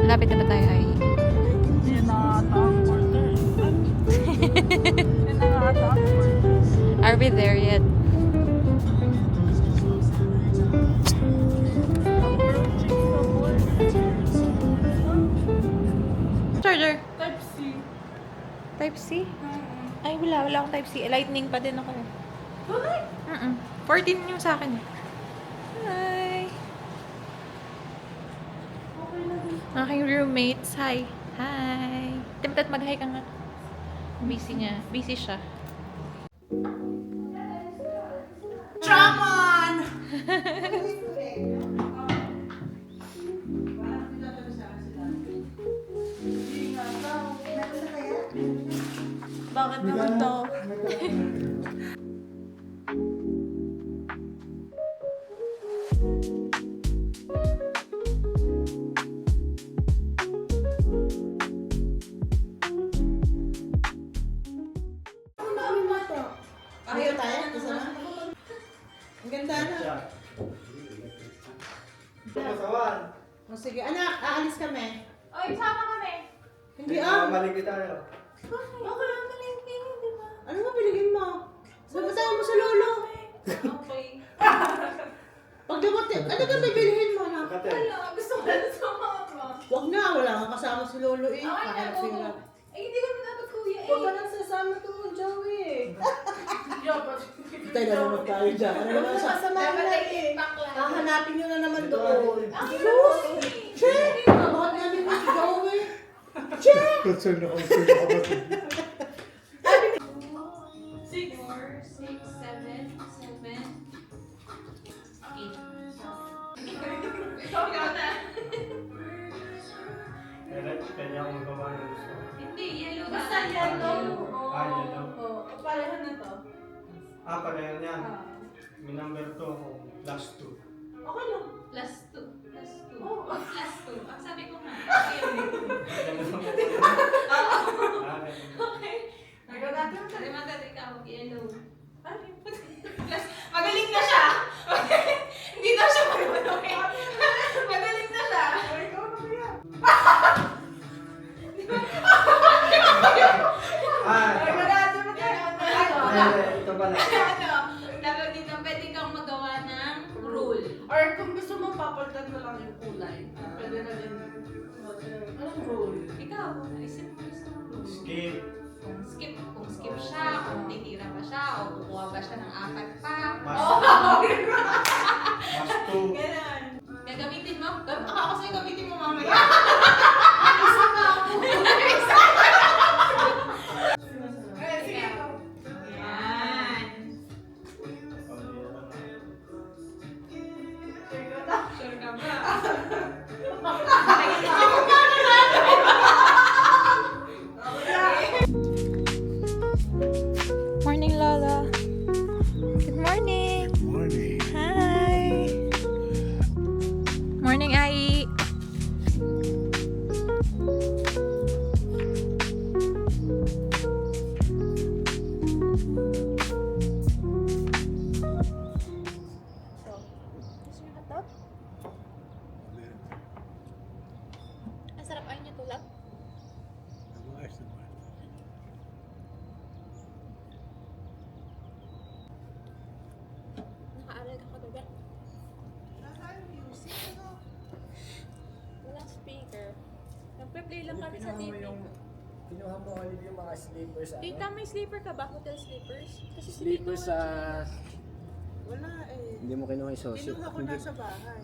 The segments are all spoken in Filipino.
Malapit na ba tayo ay? Hindi na ata ang order. Hindi na ata ang order. Are we there yet? Charger. Type C. Type C? Ay, wala akong Type C. Lightning pa din ako. Bakit? 14 yung sa akin. Hi. Okay na din. Aking roommates. Hi. Hi. Tempted mag-hi ka nga. Busy niya. Busy siya. Chaman! Bakit naman to? Ayaw tayo? Gusto na? Ang ganda na. O sige, anak, aalis kami. Oy, sama kami. Hindi Maligi tayo. Ako lang malingki, di ba? Ano ba pinigin mo? Sama-sama mo sa lolo. Okay. Pag dumating, ano ka bibilihin mo na? Kate. Gusto ko lang sumama. Wag na, wala kang kasama si lolo eh. Kahit sila. Ay, hindi kami dapat kuya Huwag ka nang sasama to, Joey. Tayo na naman tayo dyan. Ano naman sasamahan na eh. Hahanapin nyo na naman doon. Sus! Che! Bakit namin mo si Joey? Che! Concern ako ba? 6, 4, 6, 7, 7, 8. Ikaw na. Kaya akong magawa ng gusto. Hindi, yellow. Basta yellow. Yellow. Oo, parehan na to. Parehan yan. May number 2 ako. Last 2. Okay lang. Plus 2. Plus 2. Oh. Plus 2. Ang sabi ko nga. Okay. Nagagatin mo sa madali ka mag-yellow. Magaling na siya! Hindi daw siya marunong eh. Magaling na siya. Nagagatin mo Ito pala. Ano? Dapat dito pwede kang magawa ng rule. Or kung gusto mo, papalitan mo lang yung kulay. Pwede na din. Anong rule? Ikaw, isip mo gusto ng rule. Skip. Kung skip siya, kung titira pa siya, o kukuha ba siya ng 4 pa. Mas 2. Ganun. Gagamitin mo? Ako sa'yo gamitin mo mamaya. Sige. Yan. Sure ka ba? Morning, Lola. Good morning. Morning. Hi. Morning, Ai. Ang sarap ay niyo tulak. Nakaaral ka kagabi. Walang speaker. Nagpe-play lang kami sa TV. Kinuha mo ulit yung mga sleepers. Tita, may sleeper ka ba? Hotel sleepers? Kasi Sleepers sa... Wala eh. Hindi mo kinuha yung sosyo. Kinuha ko na sa bahay.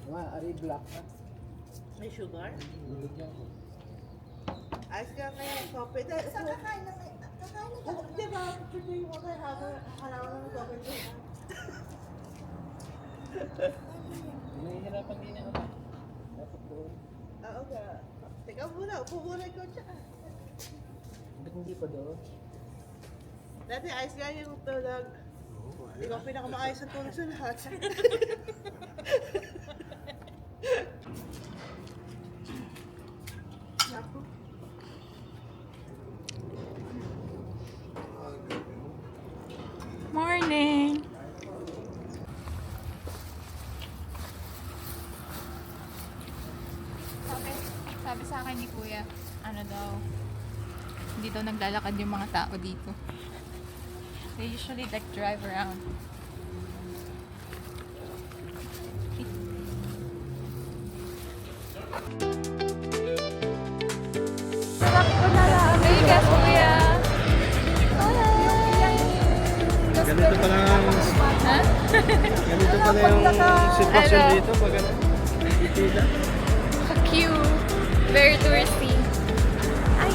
Mga ari black na. May sugar? Bigyan ko. Ayos ka kaya coffee. Sa kakain na may... Kakain na ka. Di ba? Pwede yung okay habang halaman ng coffee ko. Nahihirapan din ako. Dapat doon. Oo ka. Teka muna, upo muna ko siya. Ba't hindi pa doon? Dati ayos nga yung tulog. Ikaw pinakamaayos ang tulog sa lahat. Naku. Morning. Okay. Sabi sa akin ni Kuya, ano daw, hindi daw naglalakad yung mga tao dito. They usually like drive around. Sabi ko na lang. Vegas, Kuya. Ganito pala ang Ha? ganito pala yung sitwasyon Ano? dito pag ano, ipila. Cute. Very touristy. Ay!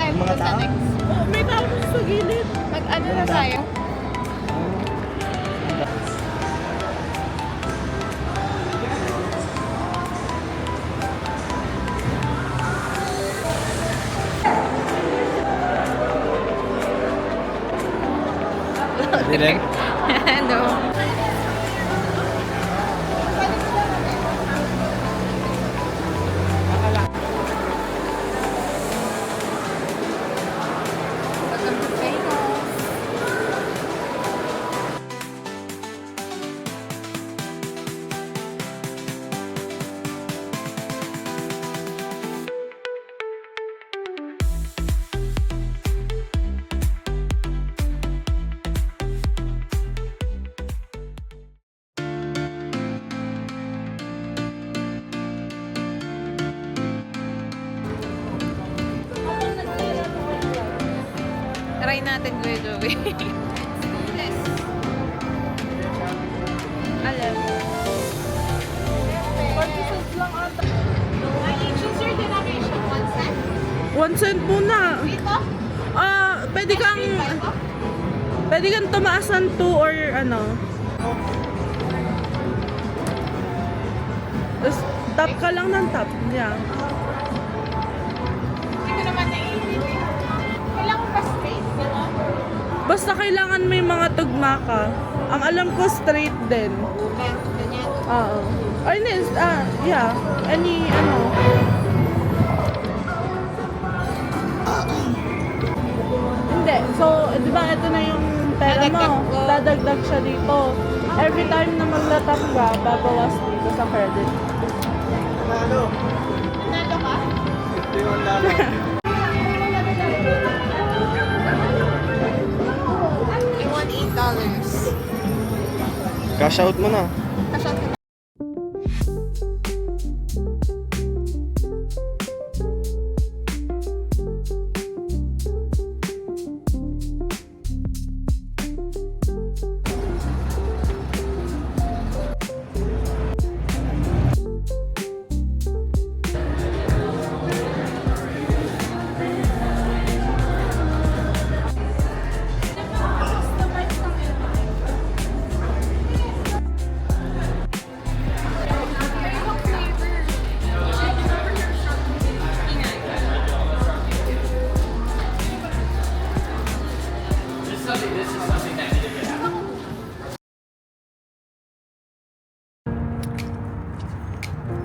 Yung mga tao? Oh, may tao sa gilid. Mag-ano na tayo? Dilim? Ano? Welcome to Vegas. Try natin, Kuya Joey. Yes. Alam. 40 cents lang ata. Choose your denomination. 1 cent? 1 cent muna. Dito? Pwede kang tumaas ng 2 or ano. Tapos tap ka lang ng tap. Yeah. Hindi ko naman naiintindihan. Kailangan pa straight, di ba? Basta kailangan may mga tugma ka. Ang alam ko straight din. Kaya, ganyan. Oo. Or yeah. Any, ano. Hindi. So, di ba ito na yung pera mo? Dadagdag ko. Dadagdag siya dito. Every time na maglatap ka, babawas dito sa credit. Nalo. Nalo ka? 51 lalo. I want $8. Cash out mo na. Cash out ka na.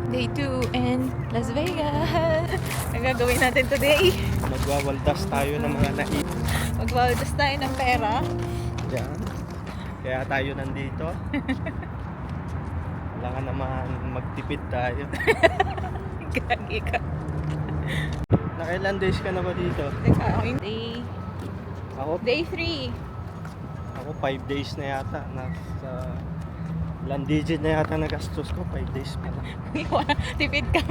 Day 2 in Las Vegas. Ang gagawin natin today, Magwawaldas tayo ng mga nait magwawaldas tayo ng pera. dyan. Kaya tayo nandito. Kailangan naman magtipid tayo. Gagi ka. Nakailan days ka na ba dito? Teka, Ako, Day 3. ako 5 days na yata. Nasa ilang digit na yata na gastos ko. 5 days pa lang. Tipid ka.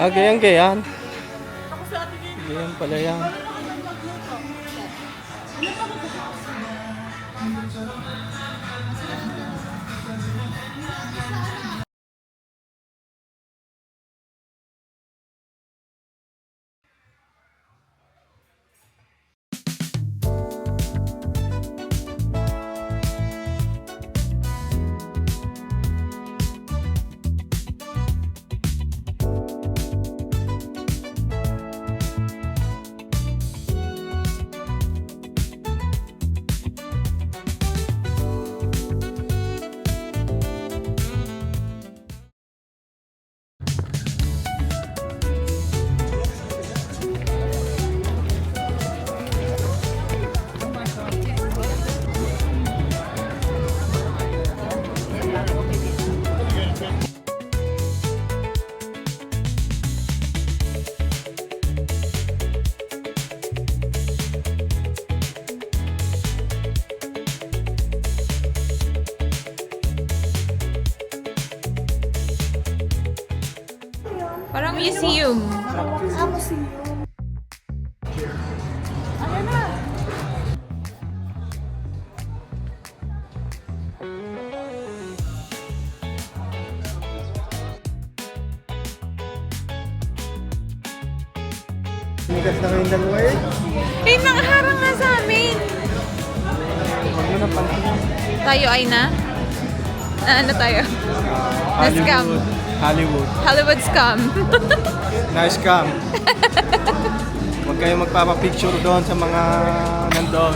Gayan, gayan. Gayan pala yan. museum. Ano na? Sinikas na ngayon dalawa eh. Eh, nakaharang nga sa amin. Huwag mo na pansin. Tayo ay na? Ano tayo? Na-scam. Hollywood. Hollywood scam. Nice scam. Huwag kayo magpapapicture doon sa mga nandoon.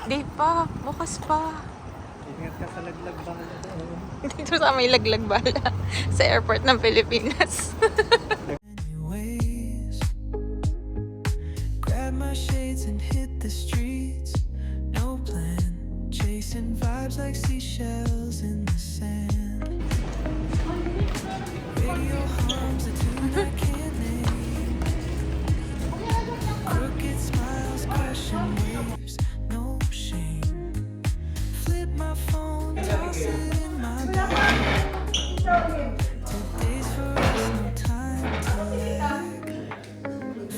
Di pa, bukas pa. Ingat ka sa laglag ba? Dito sa may laglag bala sa airport ng Pilipinas. Anyways, grab my shades and hit the streets. No plan, chasing vibes like seashells in the sand. Radio hums a tune I can't name. Crooked smiles, crashing waves, no shame. Flip my phone, toss it in my bag. Today's for us, no time to lag.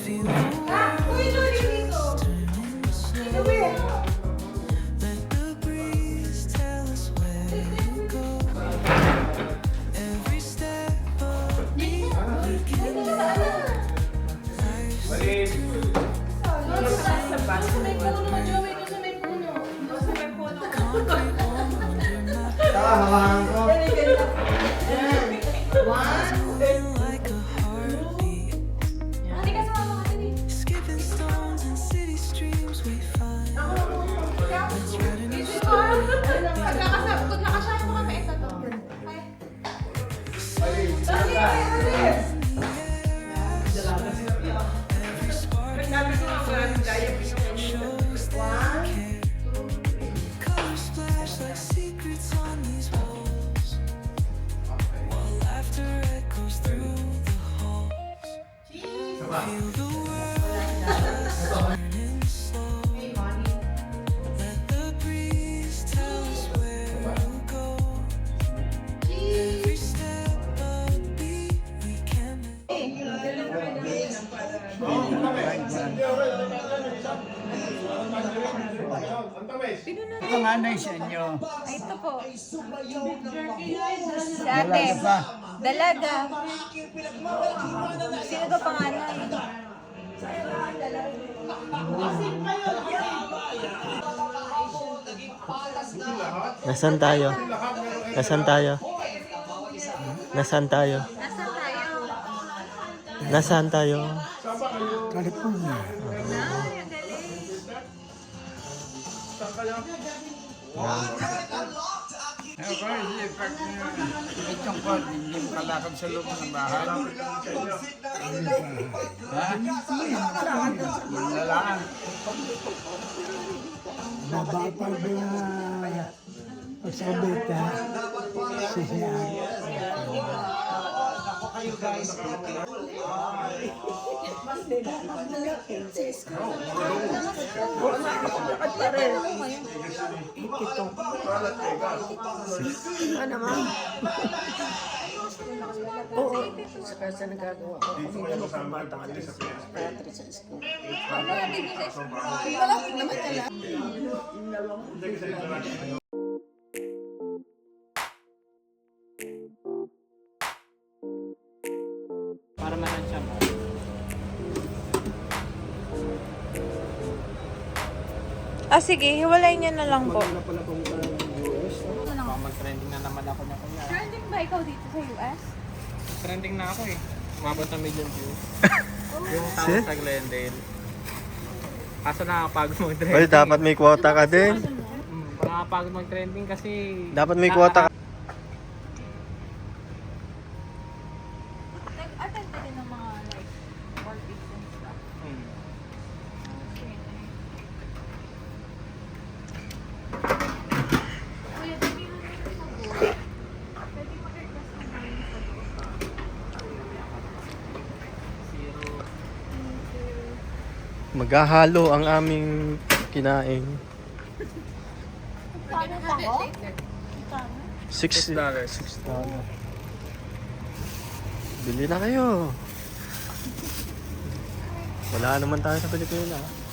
Feel the world turning slow. Let the breeze tell us where to go. Every step of me we can make. Life's concrete under my moving like a heartbeat. Skipping stones and city streams we find. Let's write a new story. Every spark shows that we care. Colors splash like secrets on these walls, while laughter echoes through the halls. Feel the world turning slow. Let the breeze tell us where to go. Every step a beat we can make. Panganay sa inyo. Ay, ito po. Si Dalaga pa. Dalaga. Sino ba panganay? Nasaan tayo? Nasaan tayo? Nasaan tayo? Nasaan tayo? California. May tungkol, hindi mo kalakad sa loob ng bahay. Ha? Yung lalaan. Nabapag na pagsabit ha. Sisiyaan. Para manansya mo. Ah, sige. Hiwalayin niyo na lang po. Baka mag-trending na naman ako na kuya. Trending ba ikaw dito sa US? Trending na ako eh. Umabot na million views. Yung tao sa Glendale. Kaso nakakapagod mag-trending. Well, dapat may quota ka din. Nakakapagod mag-trending kasi... Dapat may quota ka. Nag-attend ka din ng mga like parties and stuff. Okay. Kuya, dami mo na yung sagot. Pwede mag-request ng mga Maghahalo ang aming kinain. Paano taho? $6. Bili na kayo. Wala naman tayo sa Pilipinas.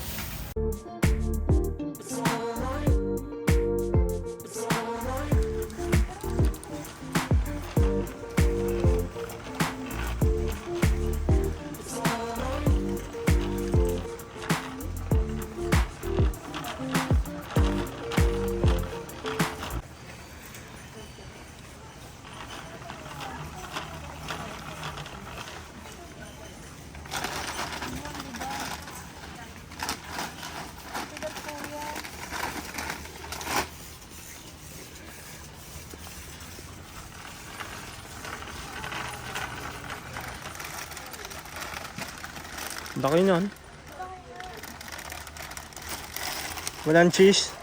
Laki nun. Walang cheese.